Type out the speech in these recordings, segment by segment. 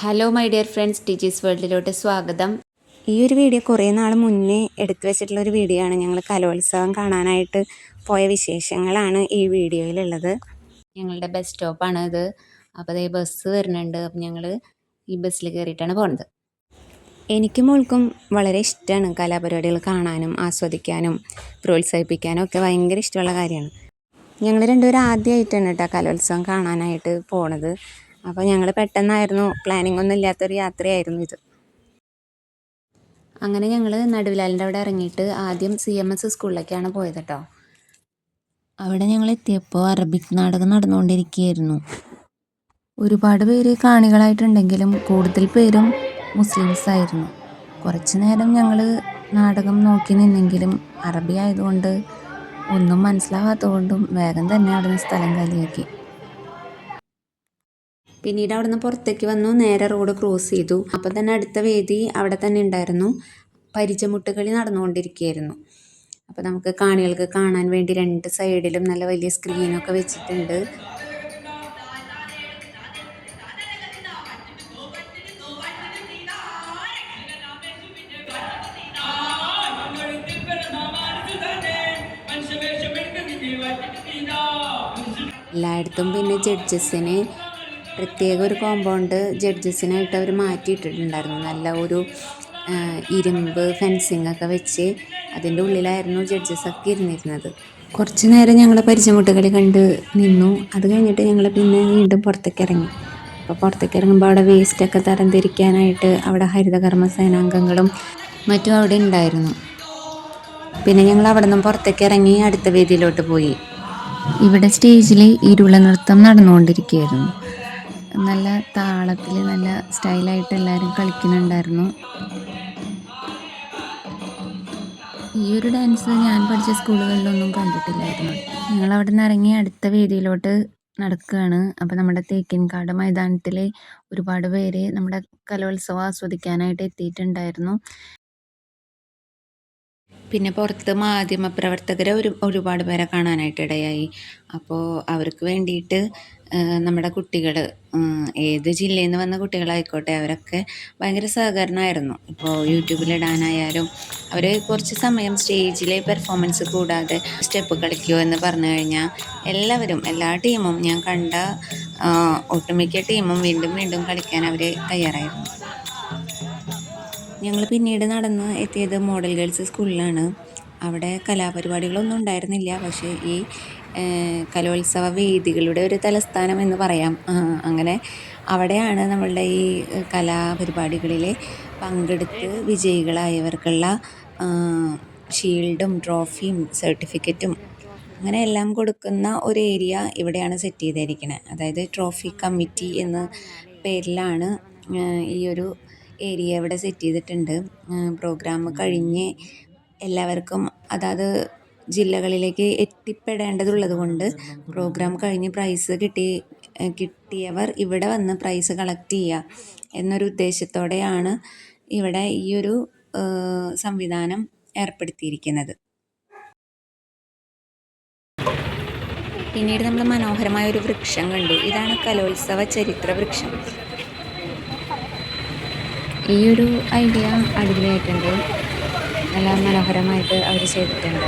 Hello my dear friends, teachers വേൾഡിലോട്ട് സ്വാഗതം. ഈ ഒരു വീഡിയോ കുറേ നാൾ മുന്നേ എടുത്തു വെച്ചിട്ടുള്ളൊരു വീഡിയോ ആണ്. ഞങ്ങൾ കലോത്സവം കാണാനായിട്ട് പോയ വിശേഷങ്ങളാണ് ഈ വീഡിയോയിലുള്ളത്. ഞങ്ങളുടെ ബസ് സ്റ്റോപ്പാണ് ഇത്. അപ്പോൾ അതേ ബസ് വരുന്നുണ്ട്. അപ്പം ഞങ്ങൾ ഈ ബസ്സിൽ കയറിയിട്ടാണ് പോകുന്നത്. എനിക്കും മോൾക്കും വളരെ ഇഷ്ടമാണ് കലാപരിപാടികൾ കാണാനും ആസ്വദിക്കാനും പ്രോത്സാഹിപ്പിക്കാനും ഒക്കെ ഭയങ്കര ഇഷ്ടമുള്ള കാര്യമാണ്. ഞങ്ങൾ രണ്ടുപേരും ആദ്യമായിട്ടാണ് കേട്ടോ കലോത്സവം കാണാനായിട്ട് പോണത്. അപ്പോൾ ഞങ്ങൾ പെട്ടെന്നായിരുന്നു, പ്ലാനിങ് ഒന്നും ഇല്ലാത്തൊരു യാത്രയായിരുന്നു ഇത്. അങ്ങനെ ഞങ്ങൾ നടുവിലാലിൻ്റെ അവിടെ ഇറങ്ങിയിട്ട് ആദ്യം CMS സ്കൂളിലേക്കാണ് പോയത് കേട്ടോ. അവിടെ ഞങ്ങൾ എത്തിയപ്പോൾ അറബിക് നാടകം നടന്നുകൊണ്ടിരിക്കുകയായിരുന്നു. ഒരുപാട് പേര് കാണികളായിട്ടുണ്ടെങ്കിലും കൂടുതൽ പേരും മുസ്ലിംസ് ആയിരുന്നു. കുറച്ച് നേരം ഞങ്ങൾ നാടകം നോക്കി നിന്നെങ്കിലും അറബി ആയതുകൊണ്ട് ഒന്നും മനസ്സിലാവാത്തതുകൊണ്ടും വേഗം തന്നെ അവിടുന്ന് സ്ഥലം കാലിയാക്കി. പിന്നീട് അവിടുന്ന് പുറത്തേക്ക് വന്നു, നേരെ റോഡ് ക്രോസ് ചെയ്തു. അപ്പം തന്നെ അടുത്ത വേദി അവിടെ തന്നെ ഉണ്ടായിരുന്നു. പരിചമുട്ടുകളി നടന്നുകൊണ്ടിരിക്കുകയായിരുന്നു. അപ്പോൾ നമുക്ക് കാണികൾക്ക് കാണാൻ വേണ്ടി രണ്ട് സൈഡിലും നല്ല വലിയ സ്ക്രീനൊക്കെ വെച്ചിട്ടുണ്ട്. എല്ലായിടത്തും പിന്നെ ജഡ്ജസിന് പ്രത്യേക ഒരു കോമ്പൗണ്ട് ജഡ്ജസിനായിട്ട് അവർ മാറ്റിയിട്ടിട്ടുണ്ടായിരുന്നു. നല്ല ഒരു ഇരുമ്പ് ഫെൻസിങ് ഒക്കെ വെച്ച് അതിൻ്റെ ഉള്ളിലായിരുന്നു ജഡ്ജസൊക്കെ ഇരുന്നിരുന്നത്. കുറച്ച് നേരം ഞങ്ങൾ പരിചയമുട്ടുകളി കണ്ട് നിന്നു. അത് കഴിഞ്ഞിട്ട് ഞങ്ങൾ പിന്നെ വീണ്ടും പുറത്തേക്ക് ഇറങ്ങി. അപ്പോൾ പുറത്തേക്ക് ഇറങ്ങുമ്പോൾ അവിടെ വേസ്റ്റൊക്കെ തരംതിരിക്കാനായിട്ട് അവിടെ ഹരിതകർമ്മ സേനാംഗങ്ങളും മറ്റും അവിടെ ഉണ്ടായിരുന്നു. പിന്നെ ഞങ്ങൾ അവിടെ നിന്നും പുറത്തേക്ക് ഇറങ്ങി അടുത്ത വേദിയിലോട്ട് പോയി. ഇവിടെ സ്റ്റേജിൽ ഇരുള നൃത്തം നടന്നുകൊണ്ടിരിക്കുകയായിരുന്നു. നല്ല താളത്തിൽ നല്ല സ്റ്റൈലായിട്ട് എല്ലാവരും കളിക്കുന്നുണ്ടായിരുന്നു. ഈ ഒരു ഡാൻസ് ഞാൻ പഠിച്ച സ്കൂളുകളിലൊന്നും കണ്ടിട്ടില്ലായിരുന്നു. ഞങ്ങൾ അവിടെ നിന്ന് ഇറങ്ങി അടുത്ത വേദിയിലോട്ട് നടക്കുകയാണ്. അപ്പോൾ നമ്മുടെ തേക്കിൻകാട് മൈതാനത്തിൽ ഒരുപാട് പേര് നമ്മുടെ കലോത്സവം ആസ്വദിക്കാനായിട്ട് എത്തിയിട്ടുണ്ടായിരുന്നു. പിന്നെ പുറത്ത് മാധ്യമപ്രവർത്തകരെ ഒരുപാട് പേരെ കാണാനായിട്ട് ഇടയായി. അപ്പോൾ അവർക്ക് വേണ്ടിയിട്ട് നമ്മുടെ കുട്ടികൾ, ഏത് ജില്ലയിൽ നിന്ന് വന്ന കുട്ടികളായിക്കോട്ടെ, അവരൊക്കെ ഭയങ്കര സഹകരണമായിരുന്നു. ഇപ്പോൾ യൂട്യൂബിലിടാനായാലും അവർ കുറച്ച് സമയം സ്റ്റേജിലെ പെർഫോമൻസ് കൂടാതെ സ്റ്റെപ്പ് കളിക്കുമോ എന്ന് പറഞ്ഞു കഴിഞ്ഞാൽ എല്ലാവരും, എല്ലാ ടീമും, ഞാൻ കണ്ട ഒട്ടുമിക്ക ടീമും വീണ്ടും വീണ്ടും കളിക്കാൻ അവർ തയ്യാറായിരുന്നു. ഞങ്ങൾ പിന്നീട് നടന്ന് എത്തിയത് മോഡൽ ഗേൾസ് സ്കൂളിലാണ്. അവിടെ കലാപരിപാടികളൊന്നും ഉണ്ടായിരുന്നില്ല. പക്ഷേ ഈ കലോത്സവ വേദികളുടെ ഒരു തലസ്ഥാനം എന്ന് പറയാം. അങ്ങനെ അവിടെയാണ് നമ്മളുടെ ഈ കലാപരിപാടികളിൽ പങ്കെടുത്ത് വിജയികളായവർക്കുള്ള ഷീൽഡും ട്രോഫിയും സർട്ടിഫിക്കറ്റും അങ്ങനെ എല്ലാം കൊടുക്കുന്ന ഒരു ഏരിയ ഇവിടെയാണ് സെറ്റ് ചെയ്തിരിക്കുന്നത്. അതായത് ട്രോഫി കമ്മിറ്റി എന്ന പേരിലാണ് ഈ ഒരു ഏരിയ ഇവിടെ സെറ്റ് ചെയ്തിട്ടുണ്ട്. പ്രോഗ്രാം കഴിഞ്ഞ് എല്ലാവർക്കും അതാത് ജില്ലകളിലേക്ക് എത്തിപ്പെടേണ്ടതുള്ളത് കൊണ്ട് പ്രോഗ്രാം കഴിഞ്ഞ് പ്രൈസ് കിട്ടിയവർ ഇവിടെ വന്ന് പ്രൈസ് കളക്ട് ചെയ്യുക എന്നൊരു ഉദ്ദേശത്തോടെയാണ് ഇവിടെ ഈ ഒരു സംവിധാനം ഏർപ്പെടുത്തിയിരിക്കുന്നത്. പിന്നീട് നമ്മൾ മനോഹരമായ ഒരു വൃക്ഷം കണ്ടു. ഇതാണ് കലോത്സവ ചരിത്ര വൃക്ഷം. ഈ ഒരു ഐഡിയ അടിപൊളിയായിട്ടുണ്ട്. നല്ല മനോഹരമായിട്ട് അവർ ചെയ്തിട്ടുണ്ട്.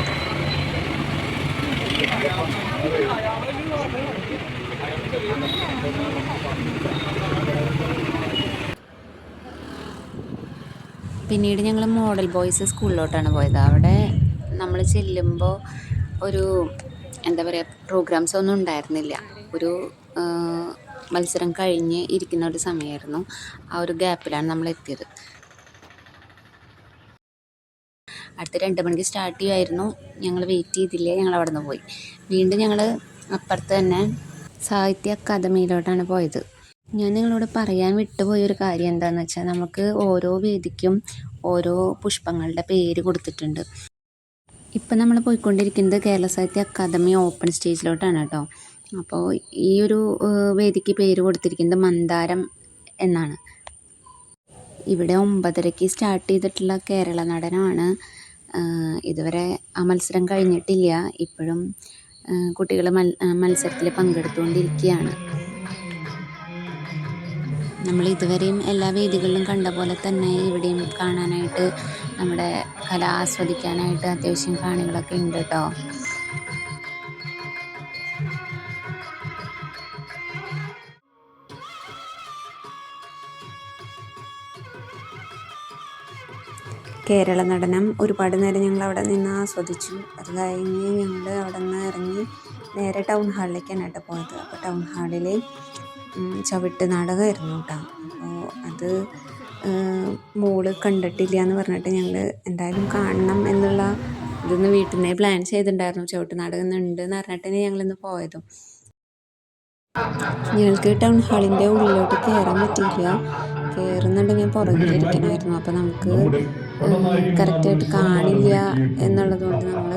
പിന്നീട് ഞങ്ങൾ മോഡൽ ബോയ്സ് സ്കൂളിലോട്ടാണ് പോയത്. അവിടെ നമ്മൾ ചെല്ലുമ്പോൾ ഒരു എന്താ പറയുക, പ്രോഗ്രാംസ് ഒന്നും ഉണ്ടായിരുന്നില്ല. ഒരു മത്സരം കഴിഞ്ഞ് ഇരിക്കുന്ന ഒരു സമയമായിരുന്നു. ആ ഒരു ഗ്യാപ്പിലാണ് നമ്മൾ എത്തിയത്. അടുത്ത 2 മണിക്ക് സ്റ്റാർട്ട് ചെയ്യുമായിരുന്നു. ഞങ്ങൾ വെയിറ്റ് ചെയ്തില്ല, ഞങ്ങൾ അവിടെ നിന്ന് പോയി. വീണ്ടും ഞങ്ങൾ അപ്പുറത്ത് തന്നെ സാഹിത്യ അക്കാദമിയിലോട്ടാണ് പോയത്. ഞാൻ നിങ്ങളോട് പറയാൻ വിട്ടുപോയൊരു കാര്യം എന്താണെന്ന് വെച്ചാൽ, നമുക്ക് ഓരോ വേദിക്കും ഓരോ പുഷ്പങ്ങളുടെ പേര് കൊടുത്തിട്ടുണ്ട്. ഇപ്പം നമ്മൾ പോയിക്കൊണ്ടിരിക്കുന്നത് കേരള സാഹിത്യ അക്കാദമി ഓപ്പൺ സ്റ്റേജിലോട്ടാണ് കേട്ടോ. അപ്പോൾ ഈ ഒരു വേദിക്ക് പേര് കൊടുത്തിരിക്കുന്നത് മന്ദാരം എന്നാണ്. ഇവിടെ 9:30 സ്റ്റാർട്ട് ചെയ്തിട്ടുള്ള കേരള നടനമാണ്. ഇതുവരെ ആ മത്സരം കഴിഞ്ഞിട്ടില്ല. ഇപ്പോഴും കുട്ടികൾ മത്സരത്തിൽ പങ്കെടുത്തുകൊണ്ടിരിക്കുകയാണ്. നമ്മൾ ഇതുവരെയും എല്ലാ വേദികളിലും കണ്ട പോലെ തന്നെ ഇവിടെയും കാണാനായിട്ട് നമ്മുടെ കല ആസ്വദിക്കാനായിട്ട് അത്യാവശ്യം കാണികളൊക്കെ ഉണ്ട് കേട്ടോ. കേരള നടനം ഒരുപാട് നേരം ഞങ്ങൾ അവിടെ നിന്ന് ആസ്വദിച്ചു. അത് കഴിഞ്ഞ് ഞങ്ങൾ അവിടെ നിന്ന് ഇറങ്ങി നേരെ ടൗൺ ഹാളിലേക്കാണ് കേട്ടോ പോയത്. അപ്പോൾ ടൗൺ ഹാളിൽ ചവിട്ട് നാടകമായിരുന്നു കേട്ടോ. അപ്പോൾ അത് മോള് കണ്ടിട്ടില്ല എന്ന് പറഞ്ഞിട്ട് ഞങ്ങൾ എന്തായാലും കാണണം എന്നുള്ള ഇതൊന്ന് വീട്ടിൽ നിന്ന് പ്ലാൻ ചെയ്തിട്ടുണ്ടായിരുന്നു. ചവിട്ട് നാടകം ഉണ്ട് എന്ന് പറഞ്ഞിട്ടാണ് ഞങ്ങളിന്ന് പോയതും. ഞങ്ങൾക്ക് ടൗൺ ഹാളിൻ്റെ ഉള്ളിലോട്ട് കയറാൻ പറ്റിയില്ല. കയറുന്നുണ്ടെങ്കിൽ പുറകിലിരിക്കണമായിരുന്നു. അപ്പോൾ നമുക്ക് കറക്റ്റായിട്ട് കാണില്ല എന്നുള്ളത് കൊണ്ട് നമ്മൾ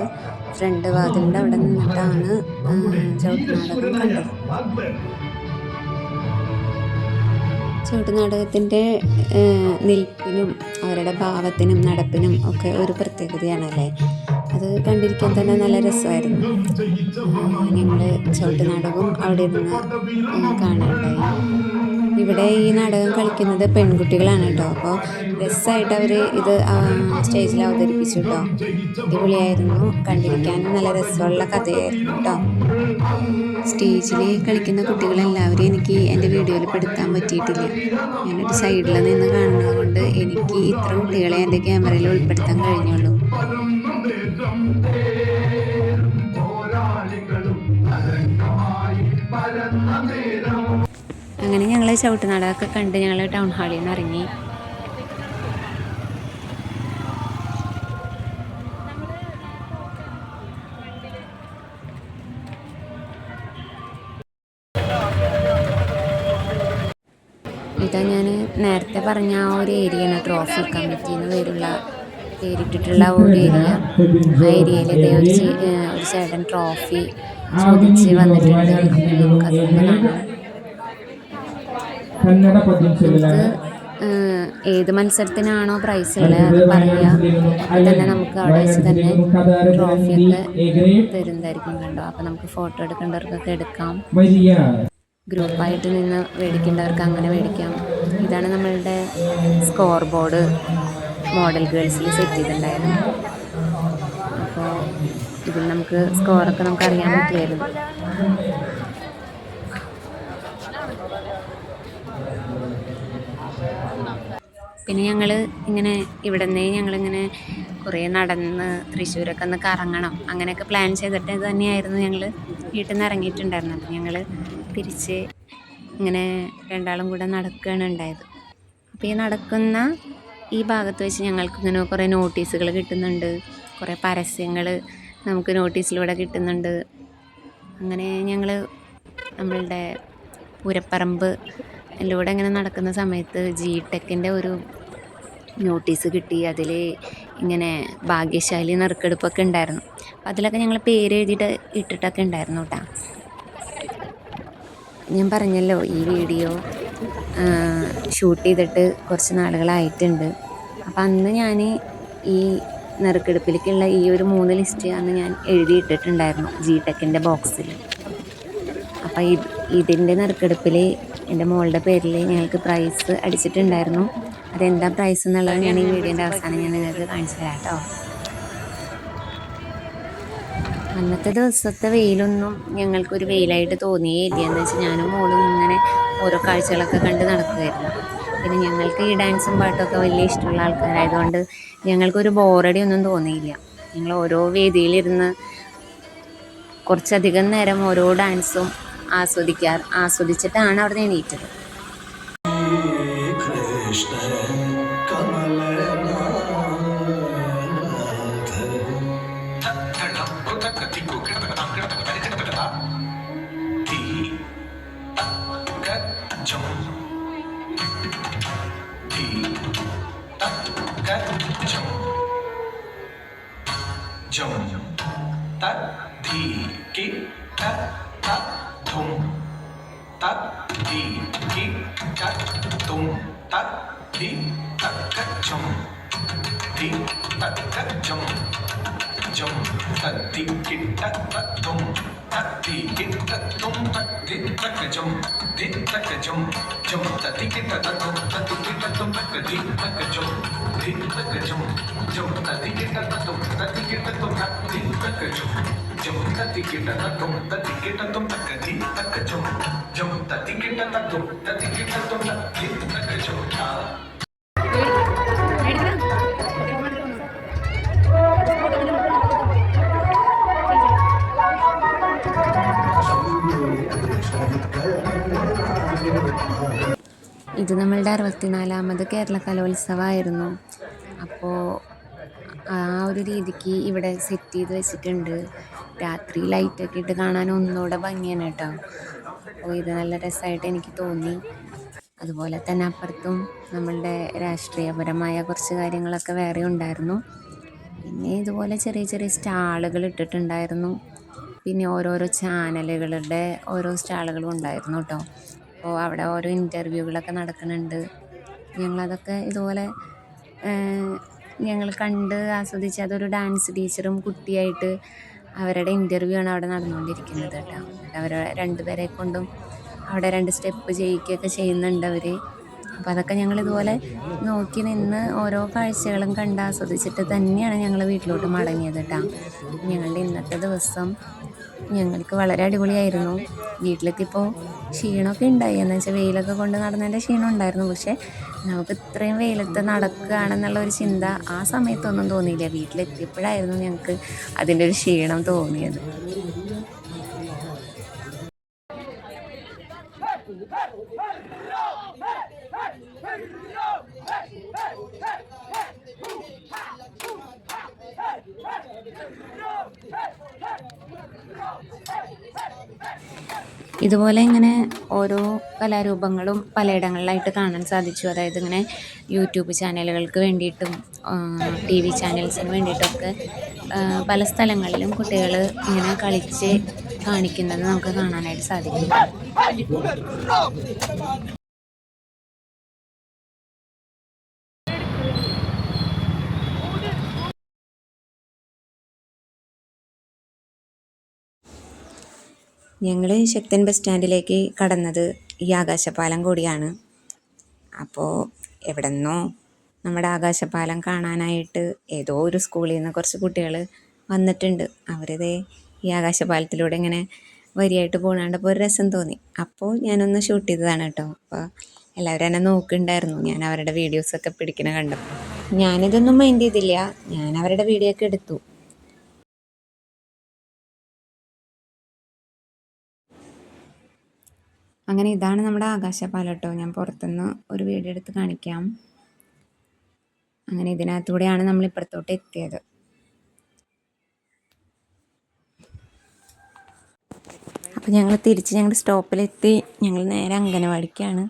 ഫ്രണ്ട് വാതിലിൻ്റെ അവിടെ നിന്നിട്ടാണ് ചവിട്ടുനാടകം കണ്ടത്. ചവിട്ടുനാടകത്തിൻ്റെ നിൽപ്പിനും അവരുടെ ഭാവത്തിനും നടപ്പിനും ഒക്കെ ഒരു പ്രത്യേകതയാണല്ലേ. അത് കണ്ടിരിക്കാൻ തന്നെ നല്ല രസമായിരുന്നു. ഞങ്ങൾ ചവിട്ടുനാടകവും അവിടെ ഇരുന്ന് കാണാനുണ്ടായി. ഇവിടെ ഈ നാടകം കളിക്കുന്നത് പെൺകുട്ടികളാണ് കേട്ടോ. അപ്പോൾ രസമായിട്ട് അവർ ഇത് സ്റ്റേജിൽ അവതരിപ്പിച്ചു കേട്ടോ. അടിപൊളിയായിരുന്നു. കണ്ടിരിക്കാനും നല്ല രസമുള്ള കഥയായിരുന്നു കേട്ടോ. സ്റ്റേജിൽ കളിക്കുന്ന കുട്ടികളെല്ലാവരും എനിക്ക് എൻ്റെ വീഡിയോയിൽ പെടുത്താൻ പറ്റിയിട്ടില്ല. ഞാനൊരു സൈഡിൽ നിന്ന് കാണുന്നത് കൊണ്ട് എനിക്ക് ഇത്ര കുട്ടികളെ എൻ്റെ ക്യാമറയിൽ ഉൾപ്പെടുത്താൻ കഴിഞ്ഞുള്ളൂ. അങ്ങനെ ഞങ്ങൾ ചവിട്ടുനാടകമൊക്കെ കണ്ട് ഞങ്ങൾ ടൗൺ ഹാളിൽ നിന്ന് ഇറങ്ങി. ഇതാ ഞാൻ നേരത്തെ പറഞ്ഞ ആ ഒരു ഏരിയയാണ് ട്രോഫി കമ്മിറ്റി എന്ന് പേരിട്ടിട്ടുള്ള ഒരു ഏരിയ. ആ ഏരിയയിൽ ഇതേ ഒരു ചേട്ടൻ ട്രോഫി ചോദിച്ച് വന്നിട്ടുണ്ട്. അപ്പം നമുക്കതൊന്ന് കാണാം. ഏത് മത്സരത്തിനാണോ പ്രൈസ് ഉള്ളത് അത് പറയുക. അപ്പോൾ തന്നെ നമുക്ക് അവിടെ വെച്ച് തന്നെ ട്രോഫിയൊക്കെ തരുന്നതായിരിക്കും കണ്ടോ. അപ്പോൾ നമുക്ക് ഫോട്ടോ എടുക്കേണ്ടവർക്കൊക്കെ എടുക്കാം. ഗ്രൂപ്പായിട്ട് നിന്ന് മേടിക്കേണ്ടവർക്ക് അങ്ങനെ മേടിക്കാം. ഇതാണ് നമ്മളുടെ സ്കോർ ബോർഡ് മോഡൽ ഗേൾസിൽ സെറ്റ് ചെയ്തിട്ടുണ്ടായിരുന്നു. അപ്പോൾ ഇതിൽ നമുക്ക് സ്കോറൊക്കെ നമുക്ക് അറിയാൻ പറ്റുമായിരുന്നു. പിന്നെ ഞങ്ങൾ ഇങ്ങനെ ഇവിടെ നിന്ന് ഞങ്ങളിങ്ങനെ കുറേ നടന്ന് തൃശ്ശൂരൊക്കെ ഒന്ന് കറങ്ങണം അങ്ങനെയൊക്കെ പ്ലാൻ ചെയ്തിട്ട് ഇത് തന്നെയായിരുന്നു ഞങ്ങൾ വീട്ടിൽ നിന്ന് ഇറങ്ങിയിട്ടുണ്ടായിരുന്നത്. അപ്പോൾ ഞങ്ങൾ തിരിച്ച് ഇങ്ങനെ രണ്ടാളും കൂടെ നടക്കുകയാണ് ഉണ്ടായത്. അപ്പോൾ ഈ നടക്കുന്ന ഈ ഭാഗത്ത് വെച്ച് ഞങ്ങൾക്കിങ്ങനെ കുറേ നോട്ടീസുകൾ കിട്ടുന്നുണ്ട്, കുറേ പരസ്യങ്ങൾ നമുക്ക് നോട്ടീസിലൂടെ കിട്ടുന്നുണ്ട്. അങ്ങനെ ഞങ്ങൾ നമ്മളുടെ പൂരപ്പറമ്പ് അതിലൂടെ ഇങ്ങനെ നടക്കുന്ന സമയത്ത് ജിടെക്കിൻ്റെ ഒരു നോട്ടീസ് കിട്ടി. അതിൽ ഇങ്ങനെ ഭാഗ്യശാലി നറുക്കെടുപ്പൊക്കെ ഉണ്ടായിരുന്നു. അപ്പോൾ അതിലൊക്കെ ഞങ്ങൾ പേര് എഴുതിയിട്ട് ഇട്ടിട്ടൊക്കെ ഉണ്ടായിരുന്നു കേട്ടോ. ഞാൻ പറഞ്ഞല്ലോ ഈ വീഡിയോ ഷൂട്ട് ചെയ്തിട്ട് കുറച്ച് നാളുകളായിട്ടുണ്ട്. അപ്പോൾ അന്ന് ഞാൻ ഈ നറുക്കെടുപ്പിലേക്കുള്ള ഈ ഒരു 3 ലിസ്റ്റ് അന്ന് ഞാൻ എഴുതിയിട്ടിട്ടുണ്ടായിരുന്നു ജിടെക്കിൻ്റെ ബോക്സിൽ. അപ്പോൾ ഇതിൻ്റെ നറുക്കെടുപ്പിൽ എൻ്റെ മോളുടെ പേരിൽ ഞങ്ങൾക്ക് പ്രൈസ് അടിച്ചിട്ടുണ്ടായിരുന്നു. അതെന്താ പ്രൈസ് എന്നുള്ളത് ഞാൻ ഈ വീഡിയോൻ്റെ അവസാനം ഞാൻ നിങ്ങൾക്ക് കാണിച്ചു തരാം കേട്ടോ. അന്നത്തെ ദിവസത്തെ വെയിലൊന്നും ഞങ്ങൾക്കൊരു വെയിലായിട്ട് തോന്നിയേ ഇല്ല. എന്ന് വെച്ചാൽ ഞാനും മോളും ഇങ്ങനെ ഓരോ കാഴ്ചകളൊക്കെ കണ്ട് നടക്കുകയായിരുന്നു. പിന്നെ ഞങ്ങൾക്ക് ഈ ഡാൻസും പാട്ടൊക്കെ വലിയ ഇഷ്ടമുള്ള ആൾക്കാരായതുകൊണ്ട് ഞങ്ങൾക്കൊരു ബോറടി ഒന്നും തോന്നിയില്ല. ഞങ്ങൾ ഓരോ വേദിയിലിരുന്ന് കുറച്ചധികം നേരം ഓരോ ഡാൻസും ആസ്വദിച്ചിട്ടാണ് അവിടെ എണീറ്റത്. jum tatti kitta tattum tatti kitta tum tatti takka jum jum tatti kitta tattum takka di takka jum jum tatti kitta tattum tatti takka jum tatti kitta tattum takka di takka jum tatti kitta tattum tatti takka jum ഇത് നമ്മളുടെ 64ാമത് കേരള കലോത്സവമായിരുന്നു. അപ്പോൾ ആ ഒരു രീതിക്ക് ഇവിടെ set ചെയ്ത് വെച്ചിട്ടുണ്ട്. രാത്രി ലൈറ്റൊക്കെ ഇട്ട് കാണാൻ ഒന്നുകൂടെ ഭംഗിയാണ് കേട്ടോ. അപ്പോൾ ഇത് നല്ല രസമായിട്ട് എനിക്ക് തോന്നി. അതുപോലെ തന്നെ അപ്പുറത്തും നമ്മളുടെ രാഷ്ട്രീയപരമായ കുറച്ച് കാര്യങ്ങളൊക്കെ വേറെ ഉണ്ടായിരുന്നു. പിന്നെ ഇതുപോലെ ചെറിയ ചെറിയ സ്റ്റാളുകൾ ഇട്ടിട്ടുണ്ടായിരുന്നു. പിന്നെ ഓരോരോ ചാനലുകളുടെ ഓരോ സ്റ്റാളുകളും ഉണ്ടായിരുന്നു കേട്ടോ. അപ്പോൾ അവിടെ ഓരോ ഇൻ്റർവ്യൂകളൊക്കെ നടക്കുന്നുണ്ട്. ഞങ്ങളതൊക്കെ ഇതുപോലെ ഞങ്ങൾ കണ്ട് ആസ്വദിച്ച് അതൊരു ഡാൻസ് ടീച്ചറും കുട്ടിയായിട്ട് അവരുടെ ഇൻ്റർവ്യൂ ആണ് അവിടെ നടന്നുകൊണ്ടിരിക്കുന്നത് കേട്ടോ. എന്നിട്ട് അവർ രണ്ടുപേരെ കൊണ്ടും അവിടെ 2 സ്റ്റെപ്പ് ചെയ്യിക്കുകയൊക്കെ ചെയ്യുന്നുണ്ട് അവർ. അപ്പോൾ അതൊക്കെ ഞങ്ങളിതുപോലെ നോക്കി നിന്ന് ഓരോ കാഴ്ചകളും കണ്ട് ആസ്വദിച്ചിട്ട് തന്നെയാണ് ഞങ്ങൾ വീട്ടിലോട്ട് മടങ്ങിയത് കേട്ടോ. ഞങ്ങളുടെ ഇന്നത്തെ ദിവസം ഞങ്ങൾക്ക് വളരെ അടിപൊളിയായിരുന്നു. വീട്ടിലെത്തിയപ്പോൾ ക്ഷീണമൊക്കെ ഉണ്ടായി. എന്ന് വെച്ചാൽ വെയിലൊക്കെ കൊണ്ട് നടന്നതിൻ്റെ ക്ഷീണം ഉണ്ടായിരുന്നു. പക്ഷേ നമുക്ക് ഇത്രയും വെയിലത്ത് നടക്കുകയാണെന്നുള്ള ഒരു ചിന്ത ആ സമയത്തൊന്നും തോന്നിയില്ല. വീട്ടിലെത്തിയപ്പോഴായിരുന്നു ഞങ്ങൾക്ക് അതിൻ്റെ ഒരു ക്ഷീണം തോന്നിയത്. ഇതുപോലെ ഇങ്ങനെ ഓരോ കലാരൂപങ്ങളും പലയിടങ്ങളിലായിട്ട് കാണാൻ സാധിച്ചു. അതായത് ഇങ്ങനെ യൂട്യൂബ് ചാനലുകൾക്ക് വേണ്ടിയിട്ടും TV ചാനൽസിന് വേണ്ടിയിട്ടൊക്കെ പല സ്ഥലങ്ങളിലും കുട്ടികൾ ഇങ്ങനെ കളിച്ച് കാണിക്കുന്നത് നമുക്ക് കാണാനായിട്ട് സാധിക്കും. ഞങ്ങൾ ശക്തൻ ബസ് സ്റ്റാൻഡിലേക്ക് കടന്നത് ഈ ആകാശപാലം കൂടിയാണ്. അപ്പോൾ എവിടെ നിന്നോ നമ്മുടെ ആകാശപാലം കാണാനായിട്ട് ഏതോ ഒരു സ്കൂളിൽ നിന്ന് കുറച്ച് കുട്ടികൾ വന്നിട്ടുണ്ട്. അവരിതേ ഈ ആകാശപാലത്തിലൂടെ ഇങ്ങനെ വരിയായിട്ട് പോകണണ്ടപ്പോൾ ഒരു രസം തോന്നി. അപ്പോൾ ഞാനൊന്ന് ഷൂട്ട് ചെയ്തതാണ് കേട്ടോ. അപ്പോൾ എല്ലാവരും എന്നെ നോക്കുന്നുണ്ടായിരുന്നു ഞാൻ അവരുടെ വീഡിയോസൊക്കെ പിടിക്കണ കണ്ടപ്പോൾ. ഞാനിതൊന്നും മൈൻഡ് ചെയ്തില്ല. ഞാൻ അവരുടെ വീഡിയോ ഒക്കെ എടുത്തു. അങ്ങനെ ഇതാണ് നമ്മുടെ ആകാശപാലം കേട്ടോ. ഞാൻ പുറത്തുനിന്ന് ഒരു വീഡിയോ എടുത്ത് കാണിക്കാം. അങ്ങനെ ഇതിനകത്തൂടെയാണ് നമ്മൾ ഇപ്പുറത്തോട്ട് എത്തിയത്. അപ്പോൾ ഞങ്ങൾ തിരിച്ച് ഞങ്ങളുടെ സ്റ്റോപ്പിലെത്തി. ഞങ്ങൾ നേരെ അംഗനവാടിക്കാണ്.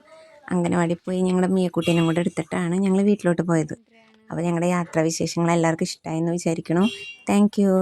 അംഗനവാടി പോയി ഞങ്ങളുടെ മിയക്കുട്ടീനും കൂടെ എടുത്തിട്ടാണ് ഞങ്ങൾ വീട്ടിലോട്ട് പോയത്. അപ്പോൾ ഞങ്ങളുടെ യാത്രാവിശേഷങ്ങൾ എല്ലാവർക്കും ഇഷ്ടമായെന്ന് വിചാരിക്കണു. Thank you.